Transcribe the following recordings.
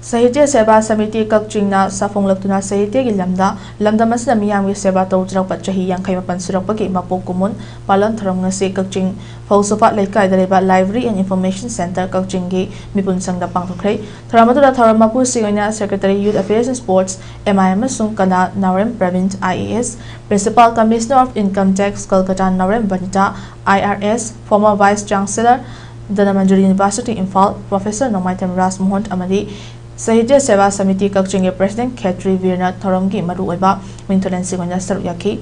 Sahitya Seva Samiti Kakchingna Safonglaktuna Sahitya gi lamdamasna miyamgi seba tawjrakpa chahi yankai mapan surakpagi mapok kumwon palan thouram ngasi Kakching Phausopa Laikai Dareba Library and Information Center Kakchinggi Mipun Sangda pangthokkhre Thouramatuda thouram mapu singoina Secretary Youth Affairs and Sports MIM Sung Kana Naurem Pravin IAS Principal Commissioner of Income Tax Kolkata Naurem Banita IRS Former Vice Chancellor Danamanjuri University Imphal Professor Nomaitem Ras Mohon Amadi Sahitya Seva Samiti Kakching President Khetri Virna Thouramgi Maru Oiba Mingtholen Singoina Saruk Yaki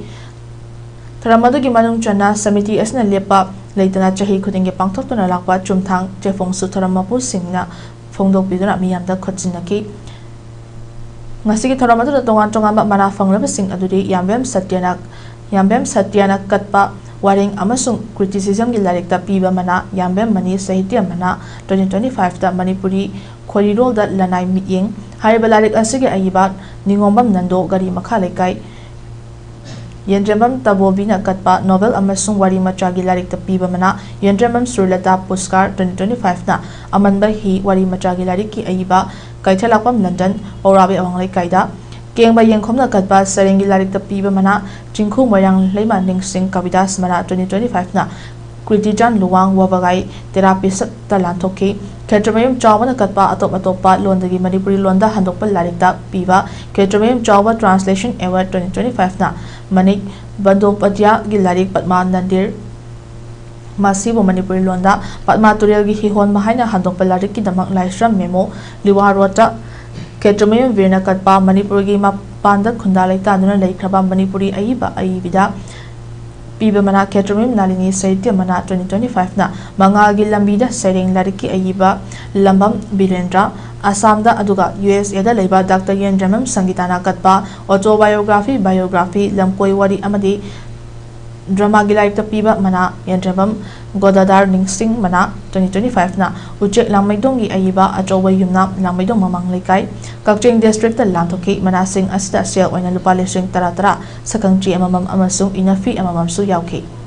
Thouramadu Manung Chana Samiti Asna Lepa Leitana Chahi Kudingi Pangthoktuna Lakpa Chumthang Chefong Su Thouramapu Singna Phongdok Biduna Miyamda Khotsinaki Ngasi Thouramadu Tongan Tongamba Mana Fanglaba Sing Adudi Yambem Satyana Katpa Waring Amasung Criticism Gilarikta Piba Mana Yambem Mani Sahitya Mana 2025 da Manipuri Corridor da Lanai Mitying Haribalarik Asige Ayibat Ningombam Nando Gari Makhalekai Yendremam Tabobina Katpa Novel Amasung Wari Macha Gilarikta Piba Mana Yendremam Surlata Puskar 2025 na Amanba Hi Wari Macha Gilariki Ayiba Kaithalapam London Orabe Awanglai Kaida Kengba Yengkomna Katpa Sarengi Larik the Piba Mana Jingku Moyang Lema Ningsing Kavidas Mana 2025 na Kritijan Luang Wabagai Therapist Talantoki Ketramayum Jawana Katpa Atop Londagi Manipuri Londa Handokpa Larikta Piva Ketramayum Java Translation Award 2025 na Manik Bandopadya Gilarik Padma Nandir Masibo Manipuri Londa Padma Turialgi Hihon Mahina Handokpa Lariki Damak Laishram Memo Liwarota Ketramayum Virna Katpa Manipurgi Mapanda Kundalai Taduna Laikraba Manipuri Aiba Aibida Piba Mana Ketramayum Nalini Sahitya Mana 2025 na Mangagi Lambida Sereng Lariki Aiba Lambam Birendra Asamda Aduga USA da Leiba Dr. Yendramam Sangitana Katpa Autobiography Biography Lamkoi Wari Amadi Drama Gilaikta Piba Mana Yendramam Godadar Ningsing Mana 2025 na Ujek Langmaidongi Aiba Ajowa Yumna Langmaidong Mamang Laikai Kakching District Lantoki Manasing Asda Sel Oina Lupa Lising Taratara Sakangchi Amamam Amasung Inafi Amamam Su Yauki